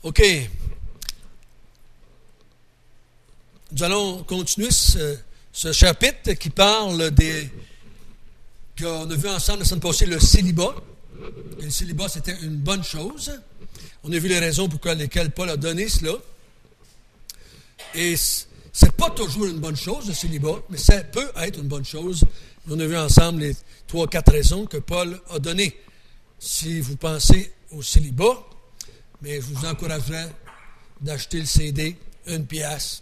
OK. Nous allons continuer ce chapitre qui parle qu'on a vu ensemble la semaine passée, le célibat. Et le célibat, c'était une bonne chose. On a vu les raisons pour lesquelles Paul a donné cela. Et c'est pas toujours une bonne chose, le célibat, mais ça peut être une bonne chose. On a vu ensemble les 3-4 raisons que Paul a données. Si vous pensez au célibat, mais je vous encouragerais d'acheter le CD, 1 pièce,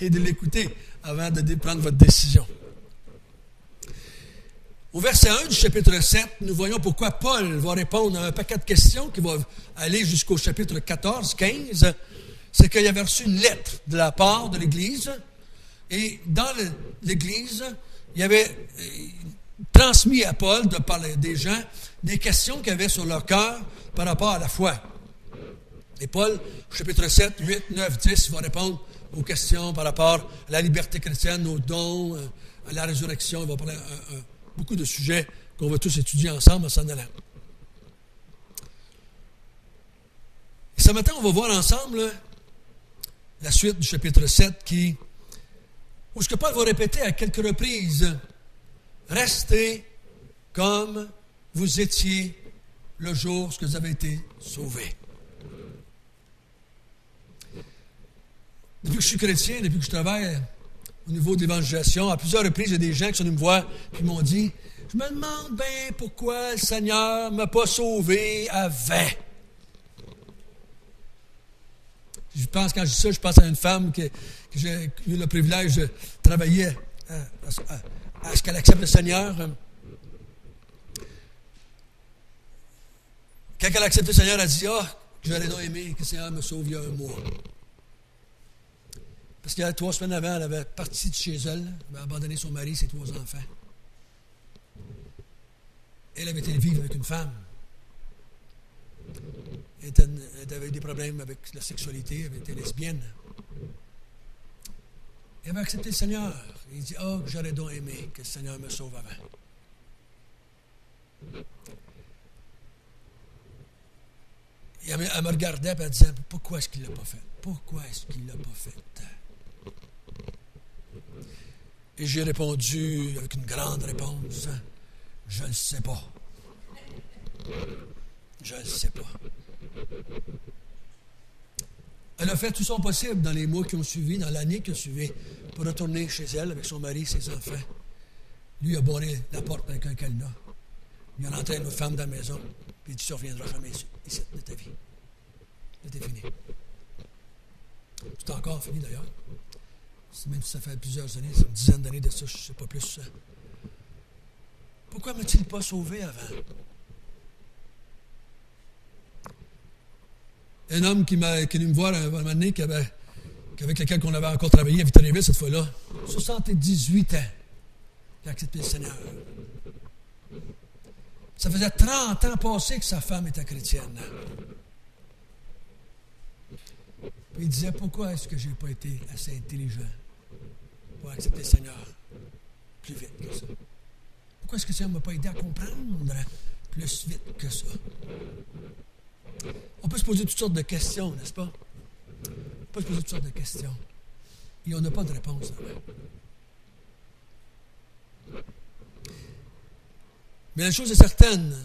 et de l'écouter avant de prendre votre décision. Au verset 1 du chapitre 7, nous voyons pourquoi Paul va répondre à un paquet de questions qui va aller jusqu'au chapitre 14, 15. C'est qu'il avait reçu une lettre de la part de l'Église, et dans l'Église, il avait transmis à Paul, de parler des gens, des questions qu'ils avaient sur leur cœur par rapport à la foi. Et Paul, chapitre 7, 8, 9, 10, va répondre aux questions par rapport à la liberté chrétienne, aux dons, à la résurrection. Il va parler beaucoup de sujets qu'on va tous étudier ensemble en s'en allant. Et ce matin, on va voir ensemble la suite du chapitre 7 où ce que Paul va répéter à quelques reprises, « Restez comme vous étiez le jour où vous avez été sauvés. » Depuis que je suis chrétien, depuis que je travaille au niveau de l'évangélisation, à plusieurs reprises, il y a des gens qui sont venus me voir et m'ont dit « Je me demande bien pourquoi le Seigneur ne m'a pas sauvé avant. » Je pense, quand je dis ça, je pense à une femme que j'ai eu le privilège de travailler à ce qu'elle accepte le Seigneur. Quand elle a accepté le Seigneur, elle a dit « Ah, j'aurais donc aimé que le Seigneur me sauve il y a un mois. » Parce qu'il y a 3 semaines avant, elle avait parti de chez elle, elle avait abandonné son mari et ses 3 enfants. Elle avait été vivre avec une femme. Elle avait des problèmes avec la sexualité, elle avait été lesbienne. Elle avait accepté le Seigneur. Il dit « Ah, j'aurais donc aimé que le Seigneur me sauve avant. » Et elle me regardait et elle disait « Pourquoi est-ce qu'il ne l'a pas fait? Pourquoi est-ce qu'il ne l'a pas fait? » Et j'ai répondu avec une grande réponse, « Je ne le sais pas. Je ne le sais pas. » Elle a fait tout son possible dans les mois qui ont suivi, dans l'année qui a suivi, pour retourner chez elle avec son mari et ses enfants. Lui a barré la porte avec un cadenas. Il a rentré une autre femme dans la maison, puis il dit « Tu ne reviendras jamais ici de ta vie. C'était fini. » C'est encore fini d'ailleurs. Même si ça fait plusieurs années, c'est une dizaine d'années de ça, je ne sais pas plus. Pourquoi ne m'a-t-il pas sauvé avant? Un homme qui est venu me voir un moment donné, avec lequel on avait encore travaillé à Victoriaville cette fois-là, 78 ans, il a accepté le Seigneur. Ça faisait 30 ans passés que sa femme était chrétienne. Puis il disait, pourquoi est-ce que je n'ai pas été assez intelligent pour accepter le Seigneur plus vite que ça? Pourquoi est-ce que le Seigneur ne m'a pas aidé à comprendre plus vite que ça? On peut se poser toutes sortes de questions, n'est-ce pas? On peut se poser toutes sortes de questions. Et on n'a pas de réponse. Mais la chose est certaine,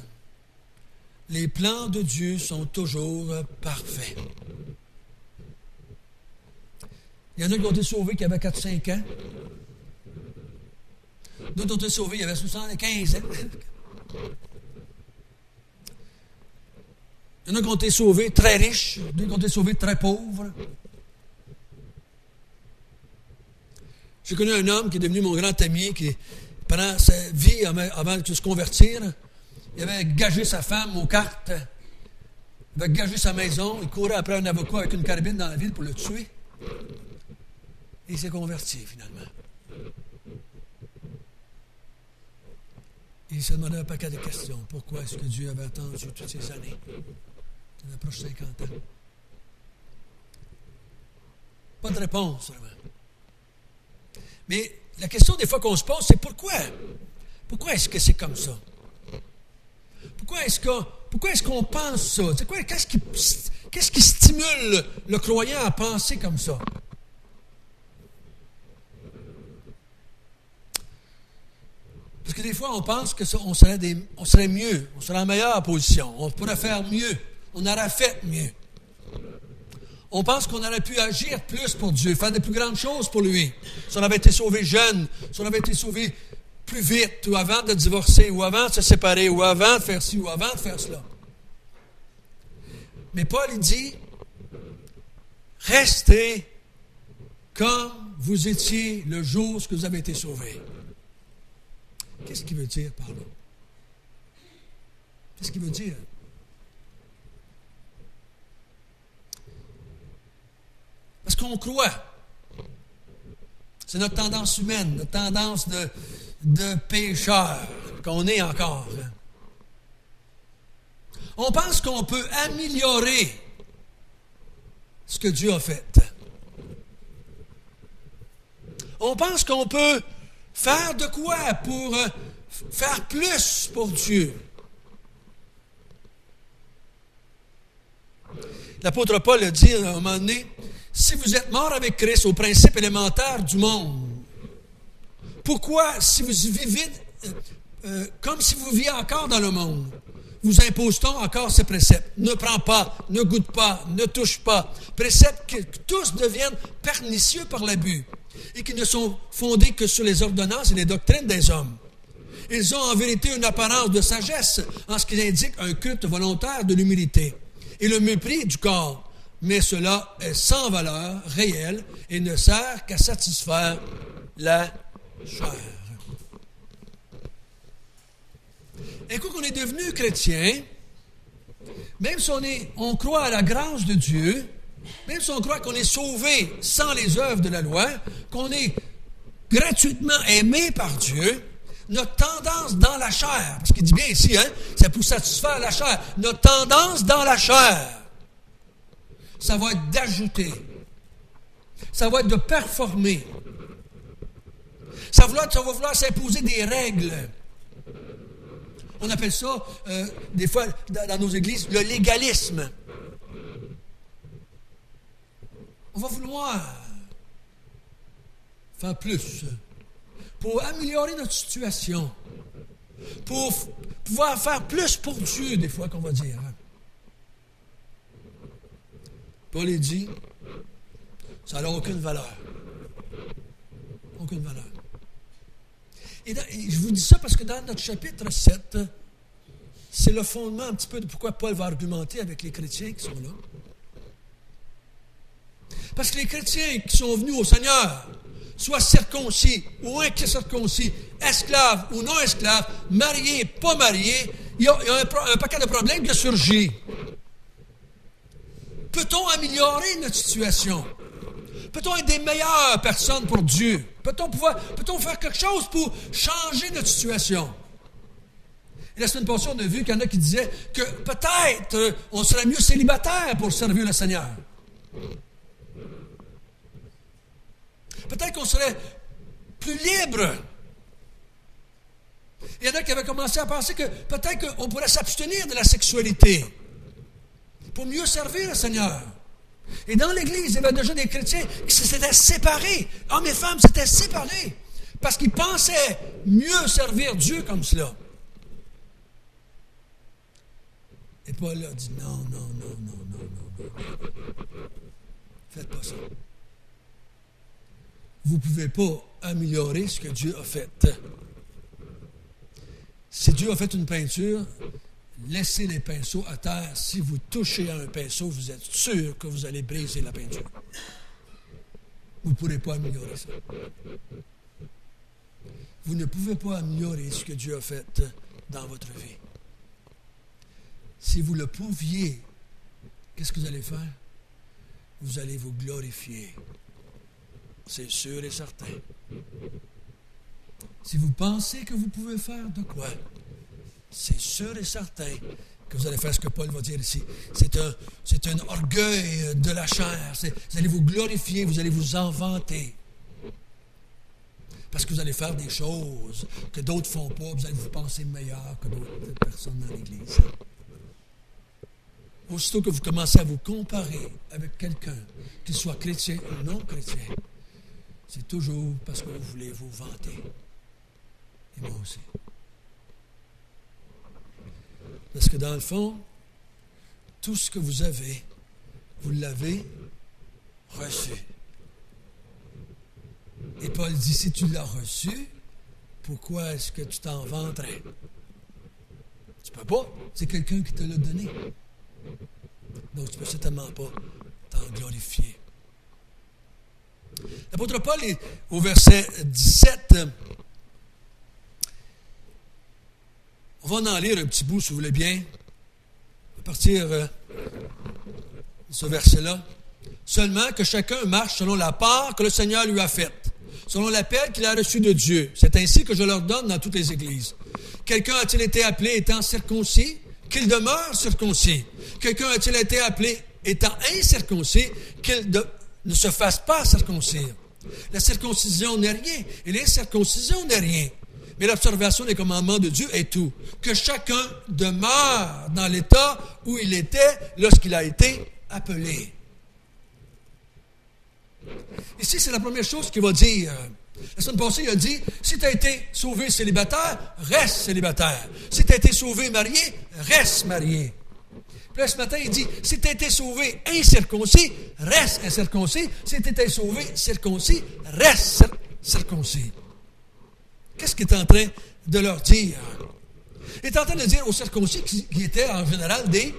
les plans de Dieu sont toujours parfaits. Il y en a qui ont été sauvés qui avaient 4-5 ans. D'autres ont été sauvés, il y avait 75 ans. Il y en a qui ont été sauvés très riches, d'autres qui ont été sauvés très pauvres. J'ai connu un homme qui est devenu mon grand ami, qui, pendant sa vie, avant de se convertir, il avait gagé sa femme aux cartes, il avait gagé sa maison, il courait après un avocat avec une carabine dans la ville pour le tuer. Et il s'est converti, finalement. Et il se demandait un paquet de questions. Pourquoi est-ce que Dieu avait attendu toutes ces années? Il approche 50 ans. Pas de réponse, vraiment. Mais la question des fois qu'on se pose, c'est pourquoi? Pourquoi est-ce que c'est comme ça? Pourquoi est-ce qu'on pense ça? Qu'est-ce qui stimule le croyant à penser comme ça? Parce que des fois, on pense qu'on serait mieux, on serait en meilleure position, on pourrait faire mieux, on aurait fait mieux. On pense qu'on aurait pu agir plus pour Dieu, faire de plus grandes choses pour lui. Si on avait été sauvé jeune, si on avait été sauvé plus vite, ou avant de divorcer, ou avant de se séparer, ou avant de faire ci, ou avant de faire cela. Mais Paul, il dit, restez comme vous étiez le jour où vous avez été sauvés. Qu'est-ce qu'il veut dire par là? Qu'est-ce qu'il veut dire? Parce qu'on croit. C'est notre tendance humaine, notre tendance de pécheur qu'on est encore. On pense qu'on peut améliorer ce que Dieu a fait. On pense qu'on peut faire de quoi pour faire plus pour Dieu. L'apôtre Paul a dit à un moment donné, si vous êtes mort avec Christ au principe élémentaire du monde, pourquoi, si vous vivez comme si vous viviez encore dans le monde, vous impose-t-on encore ces préceptes? Ne prends pas, ne goûte pas, ne touche pas. Préceptes que tous deviennent pernicieux par l'abus et qui ne sont fondés que sur les ordonnances et les doctrines des hommes. Ils ont en vérité une apparence de sagesse en ce qu'ils indiquent un culte volontaire de l'humilité et le mépris du corps. Mais cela est sans valeur réelle et ne sert qu'à satisfaire la chair. Un coup qu'on est devenu chrétien, même si on croit à la grâce de Dieu, même si on croit qu'on est sauvé sans les œuvres de la loi, qu'on est gratuitement aimé par Dieu, notre tendance dans la chair, parce qu'il dit bien ici, c'est pour satisfaire la chair, notre tendance dans la chair, ça va être d'ajouter, ça va être de performer, ça va vouloir s'imposer des règles. On appelle ça, des fois, dans nos églises, le légalisme. On va vouloir faire plus pour améliorer notre situation, pour pouvoir faire plus pour Dieu, des fois, qu'on va dire. Paul est dit, ça n'a aucune valeur. Aucune valeur. Et je vous dis ça parce que dans notre chapitre 7, c'est le fondement un petit peu de pourquoi Paul va argumenter avec les chrétiens qui sont là. Parce que les chrétiens qui sont venus au Seigneur, soit circoncis ou incirconcis, esclaves ou non esclaves, mariés, pas mariés, il y a un paquet de problèmes qui a surgi. Peut-on améliorer notre situation? Peut-on être des meilleures personnes pour Dieu? Peut-on faire quelque chose pour changer notre situation? Et la semaine passée, on a vu qu'il y en a qui disaient que peut-être on serait mieux célibataire pour servir le Seigneur. Peut-être qu'on serait plus libre. Il y en a qui avaient commencé à penser que peut-être qu'on pourrait s'abstenir de la sexualité pour mieux servir le Seigneur. Et dans l'Église, il y avait déjà des chrétiens qui s'étaient séparés. Hommes et femmes s'étaient séparés parce qu'ils pensaient mieux servir Dieu comme cela. Et Paul a dit non. Faites pas ça. Vous ne pouvez pas améliorer ce que Dieu a fait. Si Dieu a fait une peinture, laissez les pinceaux à terre. Si vous touchez à un pinceau, vous êtes sûr que vous allez briser la peinture. Vous ne pourrez pas améliorer ça. Vous ne pouvez pas améliorer ce que Dieu a fait dans votre vie. Si vous le pouviez, qu'est-ce que vous allez faire? Vous allez vous glorifier. C'est sûr et certain. Si vous pensez que vous pouvez faire de quoi? C'est sûr et certain que vous allez faire ce que Paul va dire ici. C'est un orgueil de la chair. Vous allez vous glorifier, vous allez vous en vanter. Parce que vous allez faire des choses que d'autres ne font pas. Vous allez vous penser meilleur que d'autres personnes dans l'Église. aussitôt que vous commencez à vous comparer avec quelqu'un, qu'il soit chrétien ou non chrétien, c'est toujours parce que vous voulez vous vanter. Et moi aussi. Parce que dans le fond, tout ce que vous avez, vous l'avez reçu. Et Paul dit, si tu l'as reçu, pourquoi est-ce que tu t'en vanterais? Tu peux pas. C'est quelqu'un qui te l'a donné. Donc, tu ne peux certainement pas t'en glorifier. L'apôtre Paul, au verset 17, on va en lire un petit bout, si vous voulez bien, à partir de ce verset-là. Seulement que chacun marche selon la part que le Seigneur lui a faite, selon l'appel qu'il a reçu de Dieu. C'est ainsi que je leur donne dans toutes les églises. Quelqu'un a-t-il été appelé étant circoncis? Qu'il demeure circoncis. Quelqu'un a-t-il été appelé étant incirconcis? Qu'il ne se fasse pas circoncire. La circoncision n'est rien et l'incirconcision n'est rien. Mais l'observation des commandements de Dieu est tout. Que chacun demeure dans l'état où il était lorsqu'il a été appelé. Ici, c'est la première chose qu'il va dire. La semaine passée, il a dit, si tu as été sauvé célibataire, reste célibataire. Si tu as été sauvé marié, reste marié. Puis là, ce matin, il dit, si tu as été sauvé incirconcis, reste incirconcis. Si tu as été sauvé circoncis, reste circoncis. Qu'est-ce qu'il est en train de leur dire? Il est en train de dire aux circoncis qui étaient en général des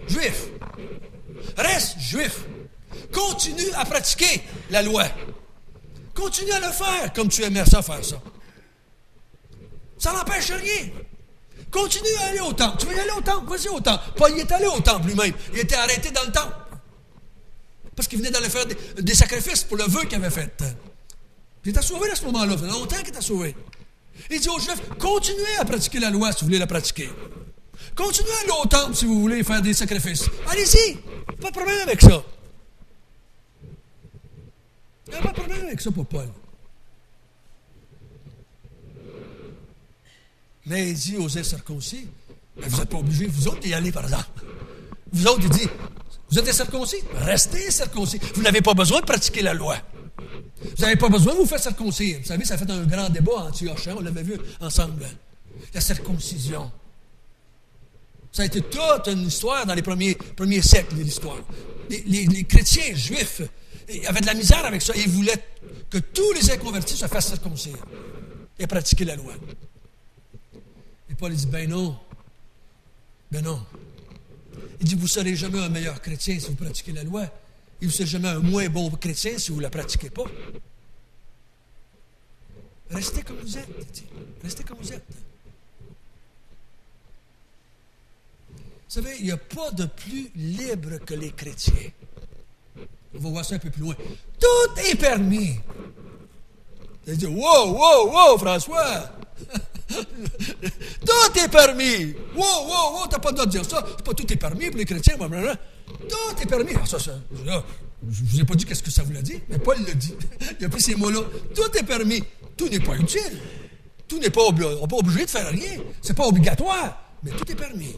Juifs. Reste juif. Continue à pratiquer la loi. Continue à le faire comme tu aimerais ça faire ça. Ça n'empêche rien. Continue à aller au temple. Tu veux y aller au temple? Vas-y au temple. Paul y est allé au temple lui-même. Il était arrêté dans le temple. Parce qu'il venait d'aller faire des sacrifices pour le vœu qu'il avait fait. Il t'a sauvé à ce moment-là. Ça fait longtemps qu'il t'a sauvé. Il dit aux Juifs, continuez à pratiquer la loi si vous voulez la pratiquer. Continuez à aller au temple si vous voulez faire des sacrifices. Allez-y. Pas de problème avec ça. Il n'y a pas de problème avec ça pour Paul. Mais il dit aux incirconcis, vous n'êtes pas obligés, vous autres, d'y aller, par exemple. Vous autres, il dit, vous êtes incirconcis? Restez circoncis. Vous n'avez pas besoin de pratiquer la loi. Vous n'avez pas besoin de vous faire circoncire. Vous savez, ça a fait un grand débat à Antioche, on l'avait vu ensemble. La circoncision. Ça a été toute une histoire dans les premiers siècles de l'histoire. Les chrétiens juifs avaient de la misère avec ça. Ils voulaient que tous les inconvertis se fassent circoncire et pratiquer la loi. Et Paul dit, ben non. Il dit, vous ne serez jamais un meilleur chrétien si vous pratiquez la loi. Et vous ne serez jamais un moins bon chrétien si vous ne la pratiquez pas. Restez comme vous êtes, il dit. Restez comme vous êtes. Vous savez, il n'y a pas de plus libre que les chrétiens. On va voir ça un peu plus loin. Tout est permis. Vous allez dire, wow, François! Tout est permis! Wow, t'as pas le droit de dire ça. C'est pas tout est permis pour les chrétiens. Tout est permis. Alors ça, je ne vous ai pas dit qu'est-ce que ça voulait dire, mais Paul le dit. Il a pris ces mots-là. Tout est permis. Tout n'est pas utile. Tout n'est pas obligé. On n'est pas obligé de faire rien. C'est pas obligatoire, mais tout est permis.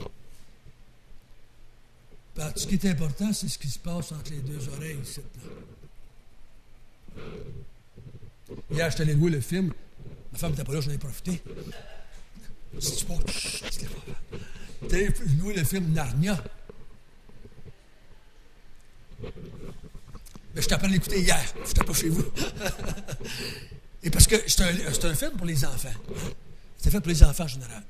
Ce qui est important, c'est ce qui se passe entre les deux oreilles. Hier, je suis allé louer le film. Ma femme n'était pas là, j'en ai profité. Si tu peux, je allé louer le film Narnia. Mais je t'ai appris à l'écouter hier. Je n'étais pas chez vous. Et parce que c'est un film pour les enfants. C'est fait pour les enfants en général.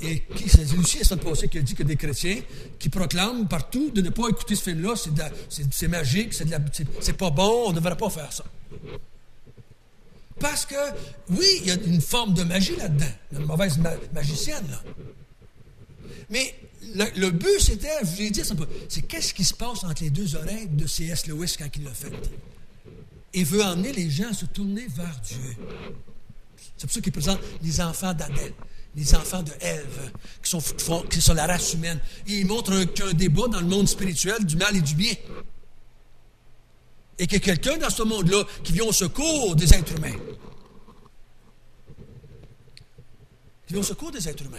Et c'est Lucie, la semaine passée, qui a dit que des chrétiens qui proclament partout de ne pas écouter ce film-là, c'est magique, c'est pas bon, on ne devrait pas faire ça. Parce que, oui, il y a une forme de magie là-dedans, une mauvaise magicienne, là. Mais le but, c'était, je vous ai dit, c'est qu'est-ce qui se passe entre les deux oreilles de C.S. Lewis quand il l'a fait. Il veut emmener les gens à se tourner vers Dieu. C'est pour ça qu'il présente les enfants d'Adam, les enfants de Ève, qui sont la race humaine. Et il montre qu'il y a un débat dans le monde spirituel du mal et du bien. Et qu'il y a quelqu'un dans ce monde-là qui vient au secours des êtres humains. Qui vient au secours des êtres humains.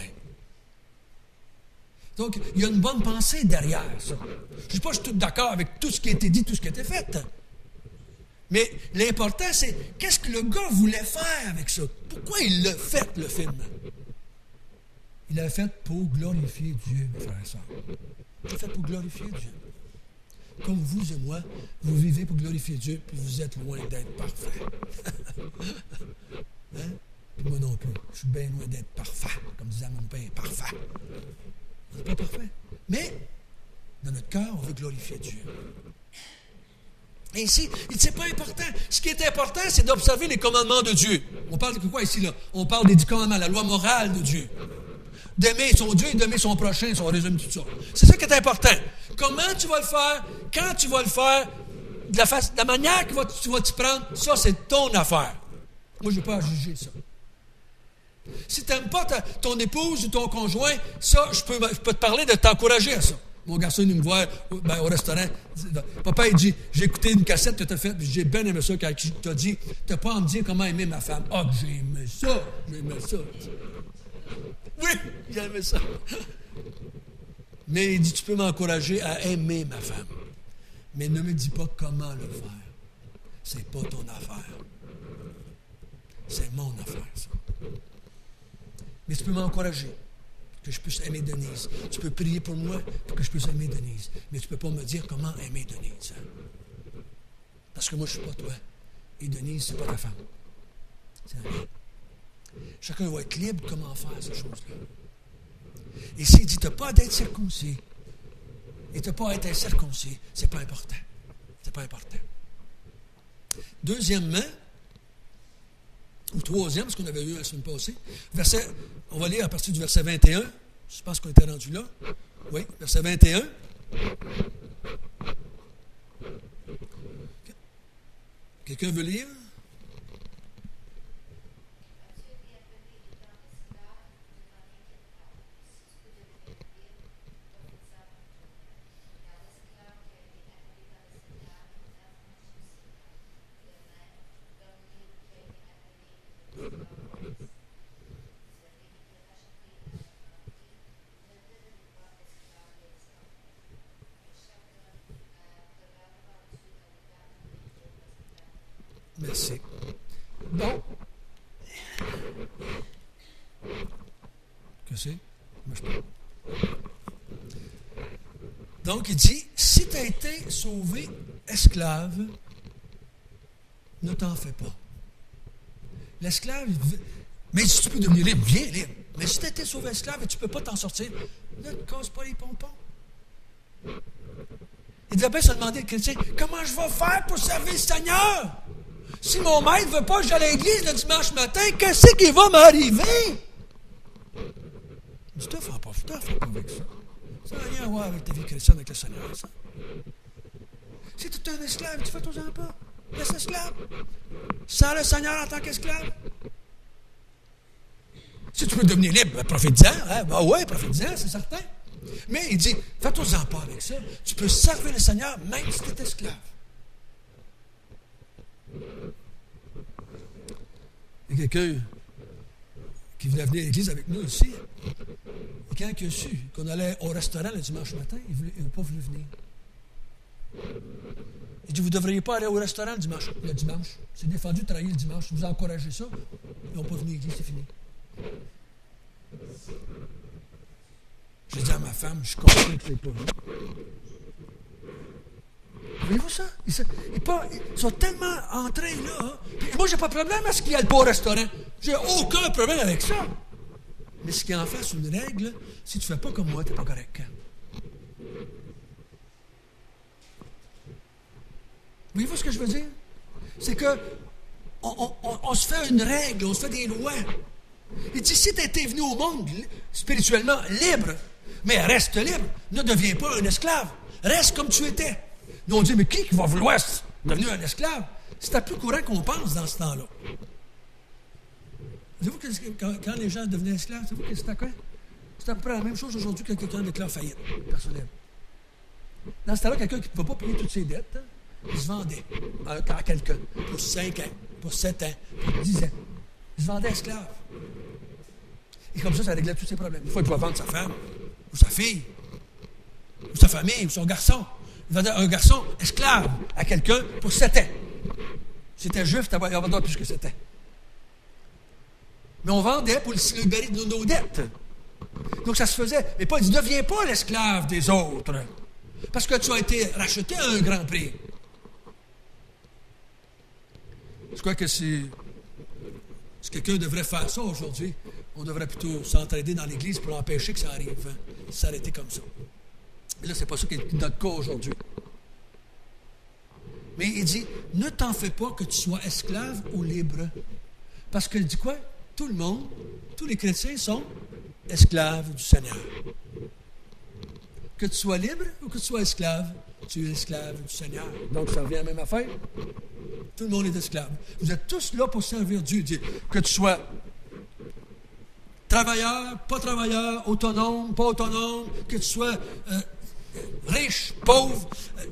Donc, il y a une bonne pensée derrière ça. Je ne dis pas que je suis tout d'accord avec tout ce qui a été dit, tout ce qui a été fait. Mais l'important, c'est qu'est-ce que le gars voulait faire avec ça? Pourquoi il l'a fait, le film? Il l'a fait pour glorifier Dieu, mes frères et sœurs. Il l'a fait pour glorifier Dieu. Comme vous et moi, vous vivez pour glorifier Dieu, puis vous êtes loin d'être parfait. Hein? Puis moi non plus. Je suis bien loin d'être parfait. Comme disait mon père, parfait. On n'est pas parfait. Mais, dans notre cœur, on veut glorifier Dieu. Et ici, il dit, c'est pas important. Ce qui est important, c'est d'observer les commandements de Dieu. On parle de quoi ici, là? On parle des 10 commandements, la loi morale de Dieu. D'aimer son Dieu et d'aimer son prochain, si on résume tout ça. C'est ça qui est important. Comment tu vas le faire, quand tu vas le faire, de la manière que tu vas t'y prendre, ça, c'est ton affaire. Moi, je n'ai pas à juger ça. Si tu n'aimes pas ton épouse ou ton conjoint, ça, je peux te parler de t'encourager à ça. Mon garçon, il me voit au restaurant. Papa, il dit, j'ai écouté une cassette que tu as faite, puis j'ai bien aimé ça quand tu t'as dit, tu n'as pas à me dire comment aimer ma femme. Ah, j'ai aimé ça. Oui, j'ai aimé ça. Mais il dit, tu peux m'encourager à aimer ma femme. Mais ne me dis pas comment le faire. C'est pas ton affaire. C'est mon affaire, ça. Mais tu peux m'encourager que je puisse aimer Denise. Tu peux prier pour moi pour que je puisse aimer Denise. Mais tu ne peux pas me dire comment aimer Denise. Hein? Parce que moi, je ne suis pas toi. Et Denise, ce n'est pas ta femme. C'est la mienne. Chacun va être libre de comment faire ces choses-là. Et s'il dit, tu n'as pas d'être circoncis, et tu n'as pas à être incirconcis, c'est pas important. C'est pas important. Deuxièmement, ou troisième, ce qu'on avait vu la semaine passée, on va lire à partir du verset 21. Je pense qu'on était rendu là. Oui, verset 21. Quelqu'un veut lire? Merci. Bon. Que c'est? Donc, il dit, si tu as été sauvé esclave, ne t'en fais pas. L'esclave, mais si tu peux devenir libre, viens libre. Mais si tu as été sauvé esclave et tu ne peux pas t'en sortir, ne te casse pas les pompons. Il devait bien se demander le chrétien, comment je vais faire pour servir le Seigneur? Si mon maître ne veut pas que j'aille à l'église le dimanche matin, qu'est-ce qui va m'arriver? Tu ne te fais pas avec ça. Ça n'a rien à voir avec ta vie chrétienne avec le Seigneur, ça. Si tu es un esclave, tu fais-toi-en pas. Reste esclave. Sans le Seigneur en tant qu'esclave. Si tu peux devenir libre, profite-en. Hein? Ben oui, profite-en, c'est certain. Mais il dit, fais-toi-en pas avec ça. Tu peux servir le Seigneur même si tu es esclave. Il y a quelqu'un qui venait venir à l'église avec nous ici. Et quand il a su qu'on allait au restaurant le dimanche matin, il n'a pas voulu venir. Il dit, vous ne devriez pas aller au restaurant le dimanche. C'est défendu de travailler le dimanche. Vous encouragez ça. Ils n'ont pas venu à l'église, c'est fini. J'ai dit à ma femme, je suis content que tu n'aies pas venu. Voyez-vous ça? Ils sont tellement entrés là. Hein? Moi, j'ai pas de problème à ce qu'il aille pas au restaurant. J'ai aucun problème avec ça. Mais ce qui en fait, c'est une règle. Si tu ne fais pas comme moi, tu n'es pas correct. Voyez-vous ce que je veux dire? C'est que on se fait une règle, on se fait des lois. Il dit, si tu étais venu au monde spirituellement libre, mais reste libre, ne deviens pas un esclave. Reste comme tu étais. Nous, on dit, mais qui va vouloir devenir un esclave? C'était plus courant qu'on pense dans ce temps-là. Savez-vous que quand les gens devenaient esclaves, savez-vous que c'était quoi? C'est à peu près la même chose aujourd'hui que quelqu'un déclare faillite personnelle. Dans ce temps-là, quelqu'un qui ne pouvait pas payer toutes ses dettes, il se vendait à quelqu'un pour 5 ans, pour 7 ans, pour 10 ans. Il se vendait esclave. Et comme ça réglait tous ses problèmes. Une fois, il pouvait vendre sa femme ou sa fille. ou sa famille, ou son garçon. Il vendait un garçon esclave à quelqu'un pour 7 ans. Si c'était juif, il y avait plus que 7 ans. Mais on vendait pour le libérer de nos dettes. Donc ça se faisait. Mais Paul dit, ne deviens pas l'esclave des autres. Parce que tu as été racheté à un grand prix. Je crois que si quelqu'un devrait faire ça aujourd'hui, on devrait plutôt s'entraider dans l'Église pour empêcher que ça arrive. Hein, s'arrêter comme ça. Mais là, ce n'est pas ça qui est notre cas aujourd'hui. Mais il dit, ne t'en fais pas que tu sois esclave ou libre. Parce qu'il dit quoi? Tout le monde, tous les chrétiens sont esclaves du Seigneur. Que tu sois libre ou que tu sois esclave, tu es esclave du Seigneur. Donc, ça revient à la même affaire. Tout le monde est esclave. Vous êtes tous là pour servir Dieu. Que tu sois travailleur, pas travailleur, autonome, pas autonome, que tu sois riche, pauvre,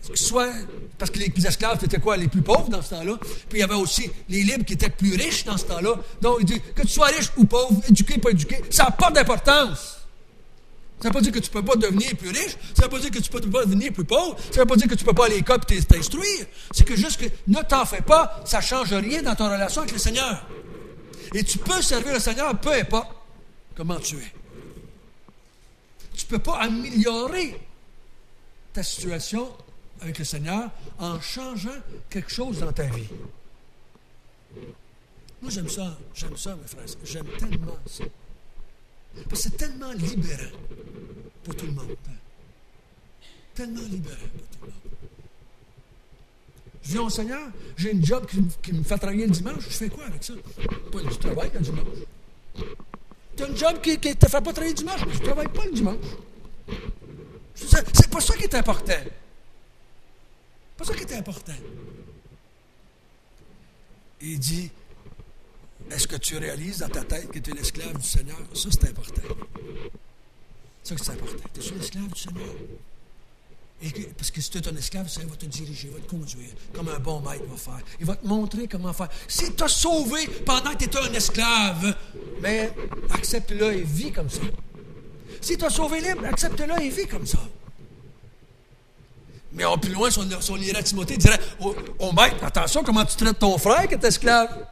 que tu sois... Parce que les esclaves, c'était quoi? Les plus pauvres dans ce temps-là. Puis il y avait aussi les libres qui étaient plus riches dans ce temps-là. Donc, il dit, que tu sois riche ou pauvre, éduqué, pas éduqué, ça n'a pas d'importance. Ça ne veut pas dire que tu ne peux pas devenir plus riche. Ça ne veut pas dire que tu ne peux pas devenir plus pauvre. Ça ne veut pas dire que tu ne peux pas aller à l'école et t'instruire. C'est que juste que ne t'en fais pas, ça ne change rien dans ton relation avec le Seigneur. Et tu peux servir le Seigneur, peu importe comment tu es. Tu ne peux pas améliorer ta situation avec le Seigneur en changeant quelque chose dans ta vie. Moi, j'aime ça, mes frères. J'aime tellement ça. Parce que c'est tellement libérant pour tout le monde. Tellement libérant pour tout le monde. Je dis au Seigneur, j'ai une job qui me fait travailler le dimanche, je fais quoi avec ça? Pas du travail le dimanche. Tu as une job qui ne te fait pas travailler le dimanche, mais je ne travaille pas le dimanche. C'est pas ça qui est important. C'est pas ça qui est important. Il dit, est-ce que tu réalises dans ta tête que tu es l'esclave du Seigneur? Ça, c'est important. Ça, c'est important. Tu es l'esclave du Seigneur. Parce que si tu es un esclave, ça va te diriger, va te conduire, comme un bon maître va faire. Il va te montrer comment faire. S'il t'a sauvé pendant que tu étais un esclave, mais accepte-le et vis comme ça. S'il t'a sauvé libre, accepte-le et vis comme ça. Mais en plus loin, si on lirait Timothée, il dirait au maître, attention comment tu traites ton frère qui est esclave.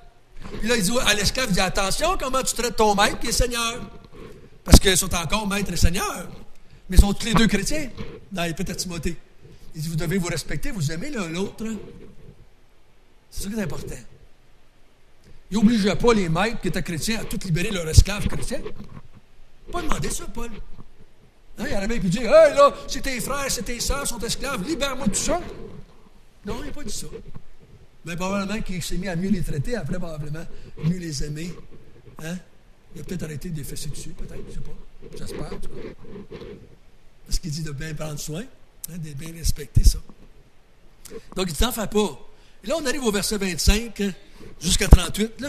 Puis là, il dit à l'esclave, il dit attention comment tu traites ton maître qui est Seigneur. Parce qu'ils sont encore maître et Seigneur. Mais ils sont tous les deux chrétiens dans l'Épître à Timothée. Il dit, vous devez vous respecter, vous aimer l'un l'autre. C'est ça qui est important. Il n'obligeait pas les maîtres qui étaient chrétiens à tout libérer leurs esclaves chrétiens. Pas demander ça, Paul. Hein, il arrivait et il dit, hey là, c'est tes frères, c'est tes sœurs, sont esclaves, libère-moi de tout ça. Non, il n'a pas dit ça. Mais probablement qu'il s'est mis à mieux les traiter, après probablement mieux les aimer. Hein? Il a peut-être arrêté de les fesser dessus, peut-être, je ne sais pas. J'espère, en tout cas. Parce qu'il dit de bien prendre soin, hein, de bien respecter ça. Donc, il dit, t'en fais pas. Et là, on arrive au verset 25 jusqu'à 38. Là,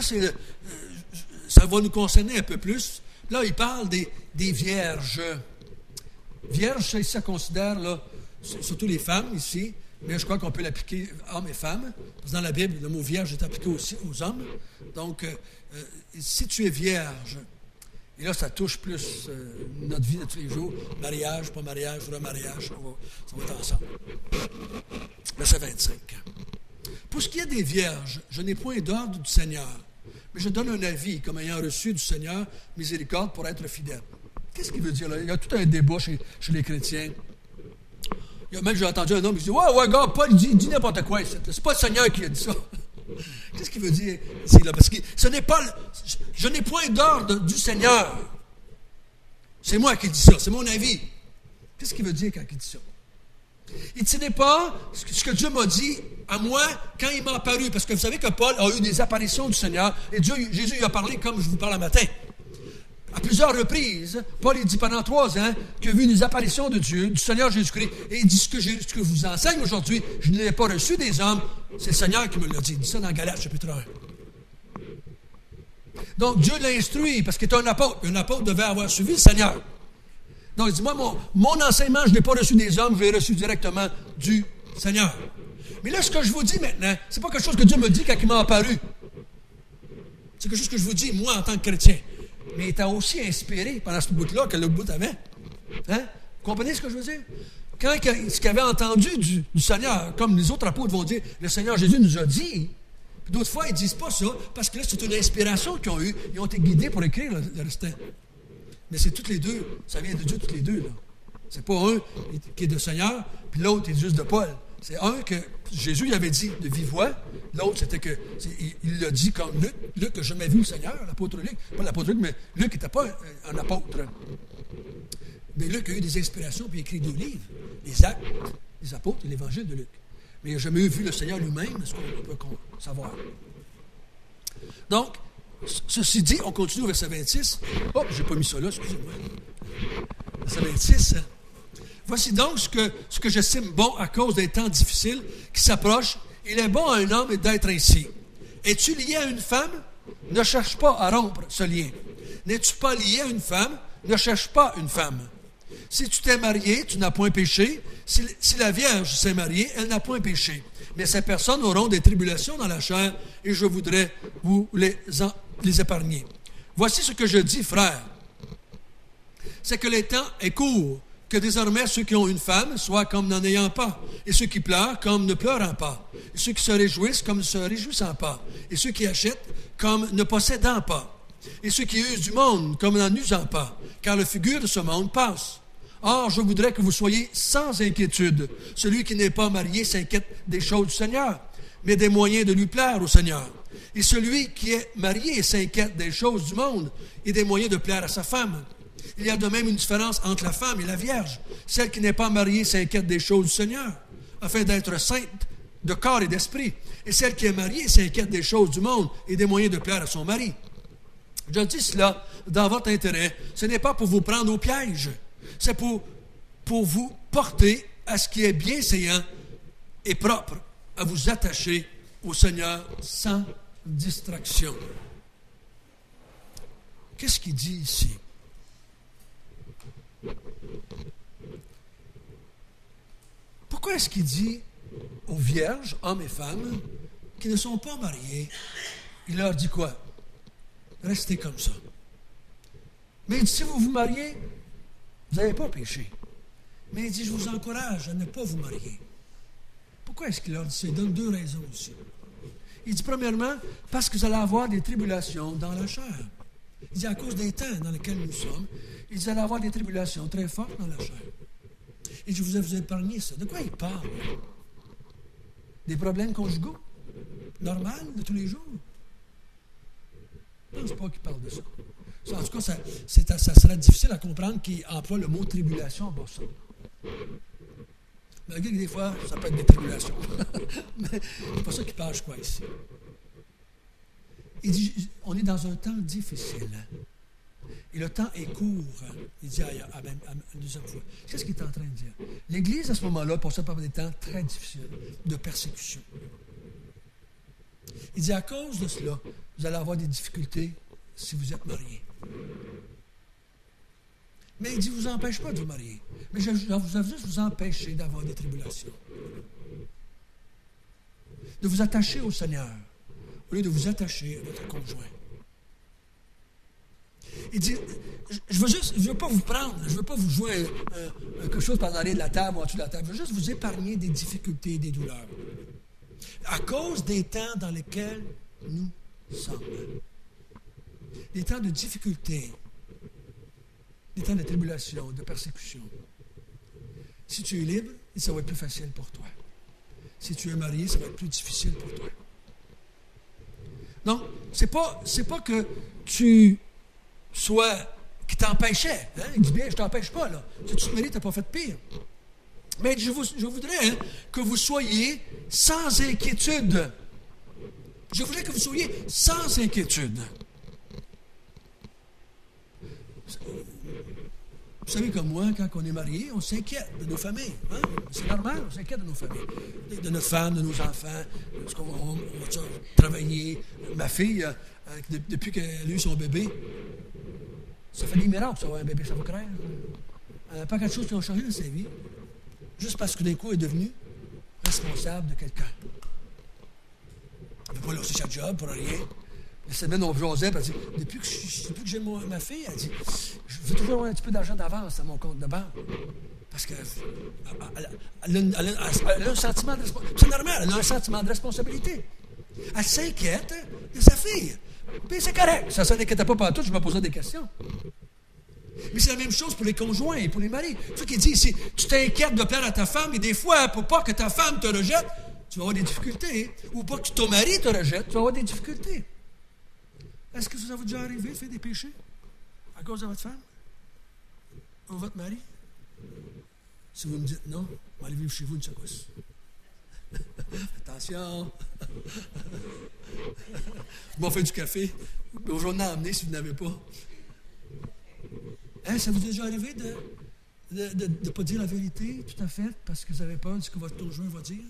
ça va nous concerner un peu plus. Là, il parle des vierges. Vierges, ça considère, là, surtout les femmes ici, mais je crois qu'on peut l'appliquer hommes et femmes. Parce que dans la Bible, le mot vierge est appliqué aussi aux hommes. Donc, si tu es vierge, et là, ça touche plus notre vie de tous les jours, mariage, pas mariage, remariage, ça va être ensemble. Verset 25. Pour ce qui est des vierges, je n'ai point d'ordre du Seigneur, mais je donne un avis comme ayant reçu du Seigneur miséricorde pour être fidèle. Qu'est-ce qu'il veut dire là? Il y a tout un débat chez les chrétiens. Même j'ai entendu un homme qui dit ouais, gars, Paul dit n'importe quoi. C'est pas le Seigneur qui a dit ça. Qu'est-ce qu'il veut dire ici, là? Parce que ce n'est pas. Je n'ai point d'ordre du Seigneur. C'est moi qui dis ça, c'est mon avis. Qu'est-ce qu'il veut dire quand il dit ça? Il dit ce n'est pas ce que Dieu m'a dit à moi quand il m'a apparu. Parce que vous savez que Paul a eu des apparitions du Seigneur et Jésus lui a parlé comme je vous parle le matin. À plusieurs reprises, Paul il dit pendant 3 ans qu'il a vu des apparitions de Dieu, du Seigneur Jésus-Christ. Et il dit ce que je vous enseigne aujourd'hui, je ne l'ai pas reçu des hommes, c'est le Seigneur qui me l'a dit. Il dit ça dans Galates chapitre 1. Donc Dieu l'a instruit parce qu'il est un apôtre. Un apôtre devait avoir suivi le Seigneur. Donc il dit, moi, mon enseignement, je ne l'ai pas reçu des hommes, je l'ai reçu directement du Seigneur. Mais là, ce que je vous dis maintenant, c'est pas quelque chose que Dieu me dit quand il m'a apparu. C'est quelque chose que je vous dis, moi, en tant que chrétien. Mais il était aussi inspiré pendant ce bout-là que le bout avant. Hein? Vous comprenez ce que je veux dire? quand ce qu'ils avaient entendu du Seigneur, comme les autres apôtres vont dire, le Seigneur Jésus nous a dit, puis d'autres fois, ils ne disent pas ça, parce que là, c'est une inspiration qu'ils ont eue. Ils ont été guidés pour écrire le restant. Mais c'est toutes les deux. Ça vient de Dieu, toutes les deux. Là. C'est pas un qui est de Seigneur, puis l'autre est juste de Paul. C'est un que Jésus il avait dit de vive voix. L'autre, c'était que il l'a dit comme Luc. Luc n'a jamais vu le Seigneur, l'apôtre Luc. Pas l'apôtre Luc, mais Luc n'était pas un apôtre. Mais Luc a eu des inspirations, puis il a écrit 2 livres. Les Actes, les apôtres et l'Évangile de Luc. Mais il n'a jamais vu le Seigneur lui-même, ce qu'on peut savoir. Donc, ceci dit, on continue au verset 26. Oh, j'ai pas mis ça là, excusez-moi. Verset 26. Voici donc ce que j'estime bon à cause des temps difficiles qui s'approchent. Il est bon à un homme d'être ainsi. Es-tu lié à une femme? Ne cherche pas à rompre ce lien. N'es-tu pas lié à une femme? Ne cherche pas une femme. Si tu t'es marié, tu n'as point péché. Si la Vierge s'est mariée, elle n'a point péché. Mais ces personnes auront des tribulations dans la chair et je voudrais vous les épargner. Voici ce que je dis, frères. C'est que le temps est court, que désormais ceux qui ont une femme soient comme n'en ayant pas, et ceux qui pleurent comme ne pleurant pas, et ceux qui se réjouissent comme ne se réjouissant pas, et ceux qui achètent comme ne possédant pas, et ceux qui usent du monde comme n'en usant pas, car le figure de ce monde passe. Or, je voudrais que vous soyez sans inquiétude. Celui qui n'est pas marié s'inquiète des choses du Seigneur, mais des moyens de lui plaire au Seigneur. Et celui qui est marié s'inquiète des choses du monde et des moyens de plaire à sa femme. Il y a de même une différence entre la femme et la Vierge. Celle qui n'est pas mariée s'inquiète des choses du Seigneur, afin d'être sainte de corps et d'esprit. Et celle qui est mariée s'inquiète des choses du monde et des moyens de plaire à son mari. Je dis cela dans votre intérêt. Ce n'est pas pour vous prendre au piège. C'est pour vous porter à ce qui est bienséant et propre, à vous attacher au Seigneur sans distraction. Qu'est-ce qu'il dit ici? Pourquoi est-ce qu'il dit aux vierges, hommes et femmes, qui ne sont pas mariés, il leur dit quoi? Restez comme ça. Mais il dit, si vous vous mariez, vous n'avez pas péché. Mais il dit, je vous encourage à ne pas vous marier. Pourquoi est-ce qu'il leur dit ça? Il donne 2 raisons aussi. Il dit, premièrement, parce que vous allez avoir des tribulations dans la chair. Il dit, à cause des temps dans lesquels nous sommes, il dit, vous allez avoir des tribulations très fortes dans la chair. Et je vous ai épargné ça. De quoi il parle? Des problèmes conjugaux? Normal, de tous les jours? Je ne pense pas qu'il parle de ça. En tout cas, ça sera difficile à comprendre qu'il emploie le mot tribulation pour ça. Malgré que des fois, ça peut être des tribulations. Mais c'est pas ça qu'il parle, je crois, ici. Il dit, on est dans un temps difficile. Et le temps est court. Il dit à une deuxième fois. Qu'est-ce qu'il est en train de dire? L'Église, à ce moment-là, passait par des temps très difficiles de persécution. Il dit, à cause de cela, vous allez avoir des difficultés si vous êtes mariés. Mais il dit, vous empêche pas de vous marier. Mais je vous juste vous empêcher d'avoir des tribulations. De vous attacher au Seigneur, au lieu de vous attacher à votre conjoint. Il dit, je ne veux pas vous prendre, je ne veux pas vous jouer quelque chose par l'arrière de la table ou en dessous de la table. Je veux juste vous épargner des difficultés et des douleurs. À cause des temps dans lesquels nous sommes. Des temps de difficulté, des temps de tribulation, de persécution. Si tu es libre, ça va être plus facile pour toi. Si tu es marié, ça va être plus difficile pour toi. Donc, c'est pas que tu qui t'empêchait. Hein? Il dit bien, je ne t'empêche pas, là. Si tu te mérites, tu n'as pas fait de pire. Mais je voudrais que vous soyez sans inquiétude. Je voudrais que vous soyez sans inquiétude. Vous savez, comme moi, quand on est marié, on s'inquiète de nos familles. Hein? C'est normal, on s'inquiète de nos familles. De notre femme, de nos enfants. Est-ce qu'on va travailler? Ma fille, depuis qu'elle a eu son bébé, ça fait des miracles, ça, avoir un bébé, ça va craindre. Pas quelque chose qui a changé dans sa vie. Juste parce que d'un coup, elle est devenue responsable de quelqu'un. Elle ne peut pas lâcher sa job pour rien. La semaine, on jasait, elle dit, depuis que j'ai ma fille, elle dit, je veux toujours avoir un petit peu d'argent d'avance à mon compte de banque. Parce qu'elle a un sentiment de responsabilité. C'est normal, elle a un sentiment de responsabilité. Elle s'inquiète de sa fille. Puis c'est correct. Ça ne s'inquiétait pas partout, je me posais des questions. Mais c'est la même chose pour les conjoints et pour les maris. C'est ça qu'il dit ici. Tu t'inquiètes de plaire à ta femme, et des fois, pour pas que ta femme te rejette, tu vas avoir des difficultés. Ou pas que ton mari te rejette, tu vas avoir des difficultés. Est-ce que ça vous est déjà arrivé de faire des péchés à cause de votre femme? Ou votre mari? Si vous me dites non, on va aller vivre chez vous une secousse. Attention! Je m'en fais du café. Aujourd'hui, en amener si vous n'avez pas. Hein, ça vous est déjà arrivé de ne pas dire la vérité tout à fait parce que vous avez peur de ce que votre conjoint va dire?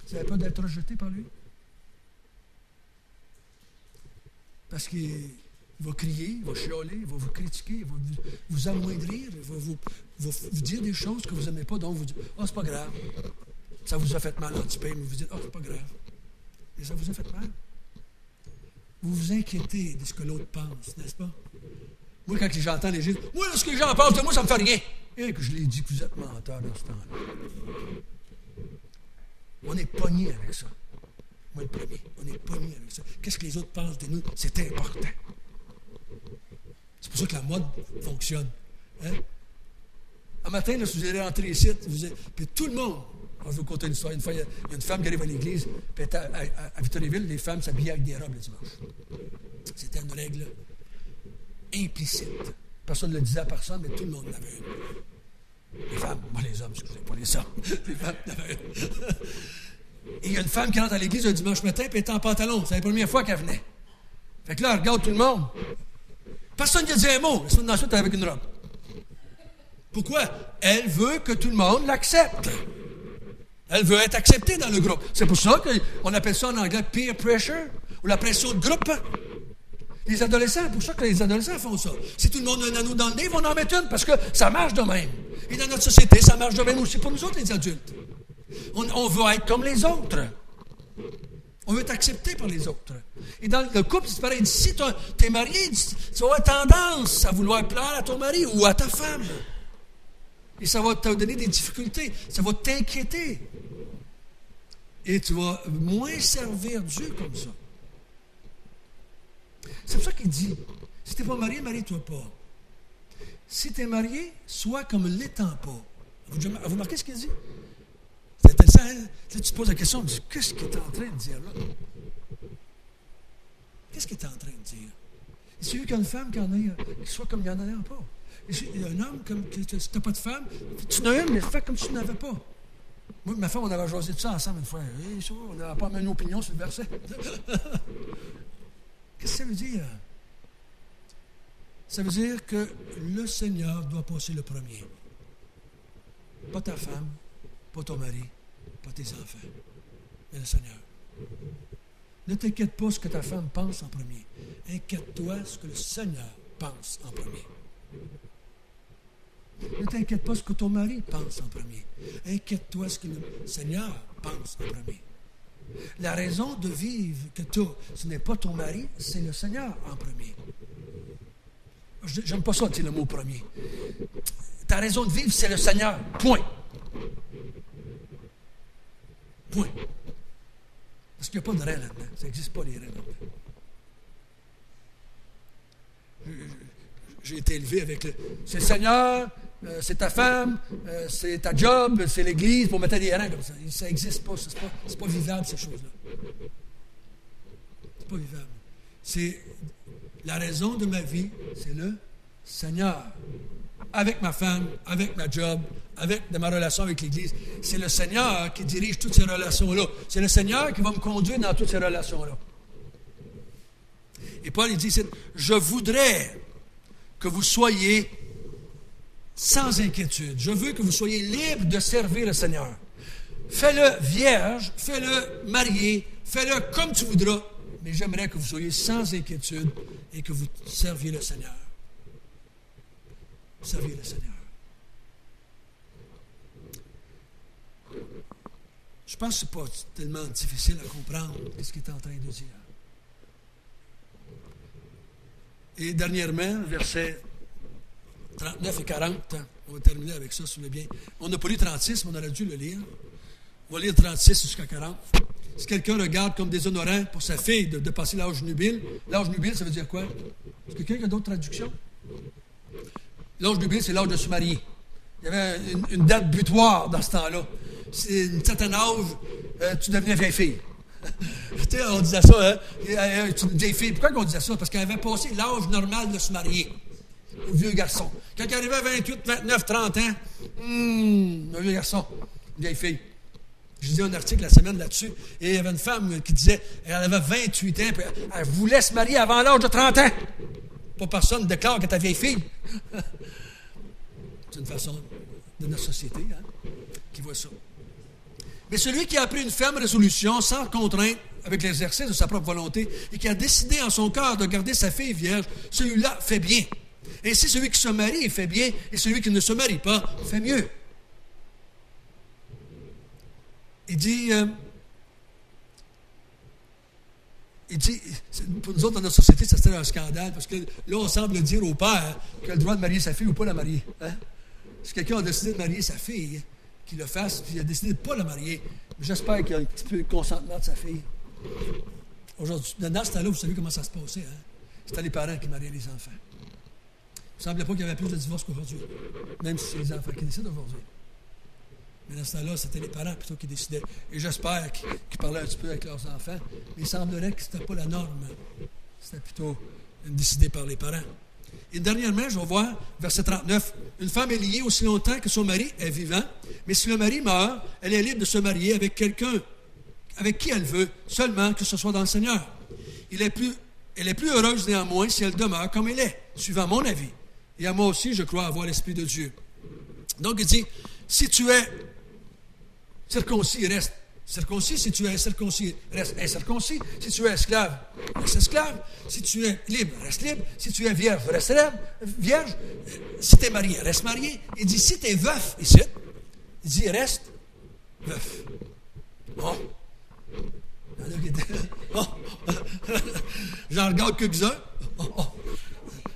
Vous avez peur d'être rejeté par lui? Parce qu'il va crier, il va chialer, il va vous critiquer, il va vous amoindrir, il va vous dire des choses que vous n'aimez pas, donc vous dites « Ah, c'est pas grave. Ça vous a fait mal un petit peu, mais vous dites « Ah, c'est pas grave. » Et ça vous a fait mal. Vous vous inquiétez de ce que l'autre pense, n'est-ce pas? Moi, quand j'entends les gens dire « Moi, ce que les gens pensent de moi, ça me fait rien. » Et que je l'ai dit que vous êtes menteur dans ce temps-là. On est pogné avec ça. Moi, le premier, on est pogné avec ça. Qu'est-ce que les autres pensent de nous? C'est important. C'est pour ça que la mode fonctionne. Hein? Un matin, là, si vous allez rentrer ici, puis tout le monde, je vais vous conter une histoire. Une fois, il y a une femme qui arrive à l'église, puis à Victoriaville, les femmes s'habillaient avec des robes le dimanche. C'était une règle implicite. Personne ne le disait à personne, mais tout le monde en avait une. Les femmes, moi les hommes, excusez, pas les hommes. Les femmes en avaient une. Et il y a une femme qui rentre à l'église un dimanche matin, puis elle est en pantalon. C'est la première fois qu'elle venait. Fait que là, elle regarde tout le monde. Personne ne dit un mot. La semaine ensuite, elle est avec une robe. Pourquoi? Elle veut que tout le monde l'accepte. Elle veut être acceptée dans le groupe. C'est pour ça qu'on appelle ça en anglais peer pressure, ou la pression de groupe. Les adolescents, c'est pour ça que les adolescents font ça. Si tout le monde a un anneau dans le nez, ils vont en mettre une, parce que ça marche de même. Et dans notre société, ça marche de même aussi pour nous autres, les adultes. On veut être comme les autres. On veut être accepté par les autres. Et dans le couple, c'est pareil. Si tu es marié, tu vas avoir tendance à vouloir plaire à ton mari ou à ta femme. Et ça va te donner des difficultés. Ça va t'inquiéter. Et tu vas moins servir Dieu comme ça. C'est pour ça qu'il dit, si tu n'es pas marié, marie-toi pas. Si tu es marié, sois comme l'étant pas. Vous remarquez ce qu'il dit? C'est intéressant, hein? Là, tu te poses la question, tu dis, qu'est-ce qu'il est en train de dire là? Qu'est-ce qu'il est en train de dire? C'est lui qu'il y a une femme qui soit comme il n'y en a pas. Il y a un homme, si tu n'as pas de femme, tu n'as une, mais fais comme si tu n'avais pas. Moi et ma femme, on avait jasé de ça ensemble une fois. Et ça, on n'avait pas même une opinion sur le verset. Qu'est-ce que ça veut dire? Ça veut dire que le Seigneur doit passer le premier. Pas ta femme, pas ton mari, pas tes enfants, mais le Seigneur. Ne t'inquiète pas ce que ta femme pense en premier. Inquiète-toi ce que le Seigneur pense en premier. Ne t'inquiète pas ce que ton mari pense en premier. Inquiète-toi ce que le Seigneur pense en premier. La raison de vivre que tu as, ce n'est pas ton mari, c'est le Seigneur en premier. J'aime pas ça, dire le mot premier. Ta raison de vivre, c'est le Seigneur. Point. Point. Parce qu'il n'y a pas de rein là-dedans. Ça n'existe pas, les reins là-dedans. J'ai été élevé avec c'est le Seigneur, c'est ta femme, c'est ta job, c'est l'Église, pour mettre des reins comme ça. Ça n'existe pas. C'est pas vivable, ces choses-là. C'est pas vivable. C'est la raison de ma vie, c'est le Seigneur. Avec ma femme, avec ma job, avec ma relation avec l'Église. C'est le Seigneur qui dirige toutes ces relations-là. C'est le Seigneur qui va me conduire dans toutes ces relations-là. Et Paul, il dit, je voudrais que vous soyez sans inquiétude. Je veux que vous soyez libres de servir le Seigneur. Fais-le vierge, fais-le marié, fais-le comme tu voudras, mais j'aimerais que vous soyez sans inquiétude et que vous serviez le Seigneur. Serviez le Seigneur. Je pense que ce n'est pas tellement difficile à comprendre ce qu'il est en train de dire. Et dernièrement, verset 39 et 40. On va terminer avec ça, si vous voulez bien. On n'a pas lu 36, mais on aurait dû le lire. On va lire 36 jusqu'à 40. Si quelqu'un regarde comme déshonorant pour sa fille de passer l'âge nubile, l'âge nubile, ça veut dire quoi? Est-ce que quelqu'un a d'autres traductions? L'âge nubile, c'est l'âge de se marier. Il y avait une date butoir dans ce temps-là. C'est un certain âge, tu devenais vieille fille. Tu sais, on disait ça, hein? Une vieille fille. Pourquoi on disait ça? Parce qu'elle avait passé l'âge normal de se marier. Un vieux garçon. Quand il arrivait à 28, 29, 30 ans, un vieux garçon, une vieille fille. Je lisais un article la semaine là-dessus, et il y avait une femme qui disait qu'elle avait 28 ans, puis elle voulait se marier avant l'âge de 30 ans. Pas personne ne déclare qu'elle est ta vieille fille. C'est une façon de notre société, hein, qui voit ça. Mais celui qui a pris une ferme résolution, sans contrainte, avec l'exercice de sa propre volonté, et qui a décidé en son cœur de garder sa fille vierge, celui-là fait bien. Ainsi, celui qui se marie fait bien, et celui qui ne se marie pas fait mieux. Il dit, pour nous autres, dans notre société, ça serait un scandale, parce que là, on semble dire au père qu'il a le droit de marier sa fille ou pas la marier. Hein? Si quelqu'un a décidé de marier sa fille, qu'il le fasse, puis il a décidé de ne pas la marier, j'espère qu'il y a un petit peu de consentement de sa fille. Aujourd'hui, dans ce temps-là, vous savez comment ça se passait. Hein? C'était les parents qui mariaient les enfants. Il ne semblait pas qu'il y avait plus de divorces qu'aujourd'hui, même si c'est les enfants qui décident aujourd'hui. Mais dans ce temps-là, c'était les parents plutôt qui décidaient. Et j'espère qu'ils parlaient un petit peu avec leurs enfants. Mais il semblerait que ce n'était pas la norme. C'était plutôt décidé par les parents. Et dernièrement, je vais voir, verset 39, « Une femme est liée aussi longtemps que son mari est vivant, mais si le mari meurt, elle est libre de se marier avec quelqu'un, avec qui elle veut, seulement que ce soit dans le Seigneur. Elle est plus heureuse néanmoins si elle demeure comme elle est, suivant mon avis. Et à moi aussi, je crois avoir l'Esprit de Dieu. » Donc, il dit, si tu es circoncis, reste circoncis. Si tu es incirconcis, reste incirconcis. Si tu es esclave, reste esclave. Si tu es libre, reste libre. Si tu es vierge, reste vierge. Si tu es marié, reste marié. Il dit, si tu es veuf, ici, il dit, reste veuf. Bon. J'en regarde quelques-uns.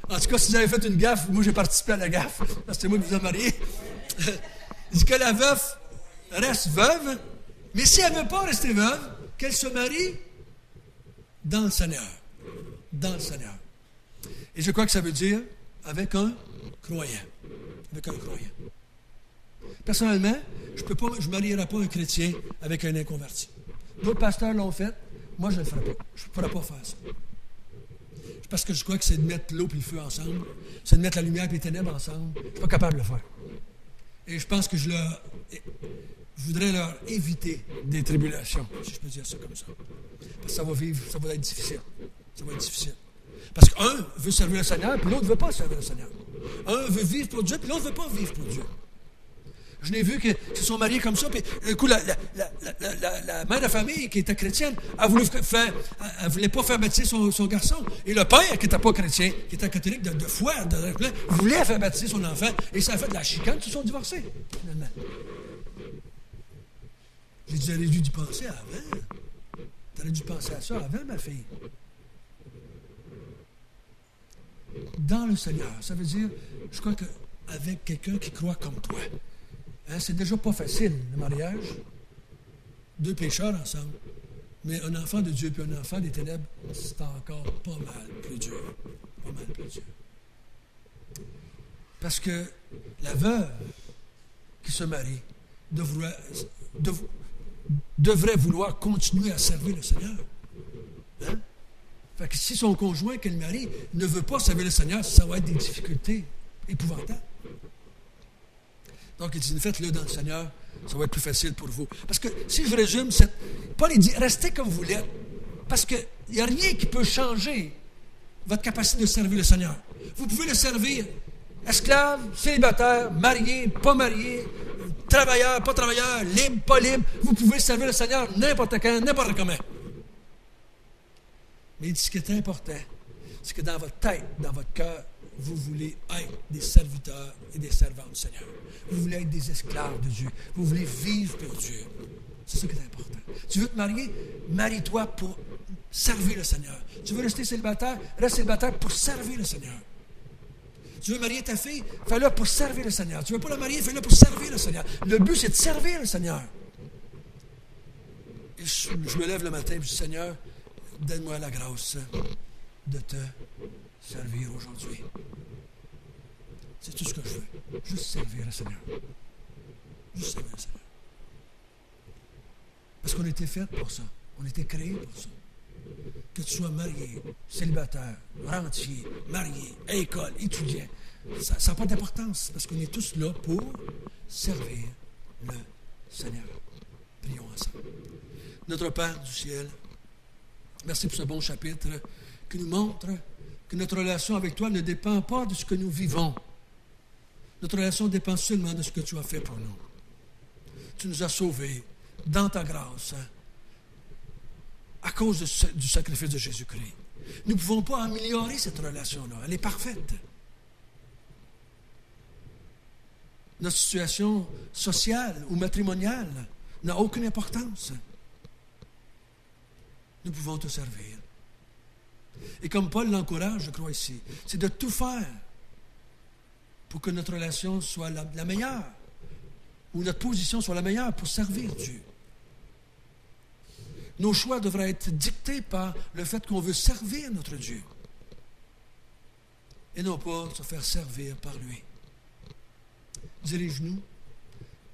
En tout cas, si vous avez fait une gaffe, moi j'ai participé à la gaffe, parce que c'est moi qui vous ai marié. Il dit que la veuve reste veuve, mais si elle ne veut pas rester veuve, qu'elle se marie dans le Seigneur. Dans le Seigneur. Et je crois que ça veut dire avec un croyant. Avec un croyant. Personnellement, je ne marierai pas un chrétien avec un inconverti. D'autres pasteurs l'ont fait, moi je ne le ferai pas. Je ne pourrais pas faire ça. Parce que je crois que c'est de mettre l'eau et le feu ensemble, c'est de mettre la lumière et les ténèbres ensemble. Je ne suis pas capable de le faire. Et je pense que je voudrais leur éviter des tribulations, si je peux dire ça comme ça. Parce que ça va être difficile. Ça va être difficile. Parce qu'un veut servir le Seigneur, puis l'autre ne veut pas servir le Seigneur. Un veut vivre pour Dieu, puis l'autre ne veut pas vivre pour Dieu. Je l'ai vu qu'ils se sont mariés comme ça, puis du coup, la mère de famille qui était chrétienne, elle voulait pas faire baptiser son garçon. Et le père, qui n'était pas chrétien, qui était catholique de foi, voulait faire baptiser son enfant, et ça a fait de la chicane, ils se sont divorcés, finalement. J'ai dit, j'aurais dû penser avant. T'aurais dû penser à ça avant, ma fille. Dans le Seigneur, ça veut dire, je crois qu'avec quelqu'un qui croit comme toi. Hein, c'est déjà pas facile, le mariage. Deux pécheurs ensemble. Mais un enfant de Dieu et un enfant des ténèbres, c'est encore pas mal plus dur. Pas mal plus dur. Parce que la veuve qui se marie devrait vouloir continuer à servir le Seigneur. Hein? Fait que si son conjoint qu'elle marie ne veut pas servir le Seigneur, ça va être des difficultés épouvantables. Donc, il dit, faites-le dans le Seigneur, ça va être plus facile pour vous. Parce que, si je résume, Paul il dit, restez comme vous l'êtes, parce qu'il n'y a rien qui peut changer votre capacité de servir le Seigneur. Vous pouvez le servir esclave, célibataire, marié, pas marié, travailleur, pas travailleur, libre, pas libre. Vous pouvez servir le Seigneur n'importe quand, n'importe comment. Mais il dit, ce qui est important, c'est que dans votre tête, dans votre cœur, vous voulez être des serviteurs et des servantes du Seigneur. Vous voulez être des esclaves de Dieu. Vous voulez vivre pour Dieu. C'est ça qui est important. Tu veux te marier? Marie-toi pour servir le Seigneur. Tu veux rester célibataire? Reste célibataire pour servir le Seigneur. Tu veux marier ta fille? Fais-le pour servir le Seigneur. Tu ne veux pas la marier? Fais-le pour servir le Seigneur. Le but, c'est de servir le Seigneur. Et je me lève le matin et je dis, Seigneur, donne-moi la grâce de te servir aujourd'hui. C'est tout ce que je veux. Juste servir le Seigneur. Juste servir le Seigneur. Parce qu'on a été fait pour ça. On a été créé pour ça. Que tu sois marié, célibataire, rentier, marié, à l'école, étudiant, ça n'a pas d'importance parce qu'on est tous là pour servir le Seigneur. Prions ensemble. Notre Père du ciel, merci pour ce bon chapitre qui nous montre que notre relation avec toi ne dépend pas de ce que nous vivons. Notre relation dépend seulement de ce que tu as fait pour nous. Tu nous as sauvés dans ta grâce à cause du sacrifice de Jésus-Christ. Nous ne pouvons pas améliorer cette relation-là. Elle est parfaite. Notre situation sociale ou matrimoniale n'a aucune importance. Nous pouvons te servir. Et comme Paul l'encourage, je crois ici, c'est de tout faire pour que notre relation soit la meilleure, ou notre position soit la meilleure pour servir Dieu. Nos choix devraient être dictés par le fait qu'on veut servir notre Dieu et non pas se faire servir par lui. Dirige-nous,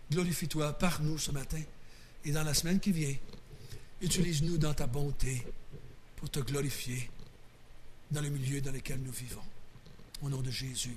glorifie-toi par nous ce matin et dans la semaine qui vient. Utilise-nous dans ta bonté pour te glorifier dans le milieu dans lequel nous vivons. Au nom de Jésus.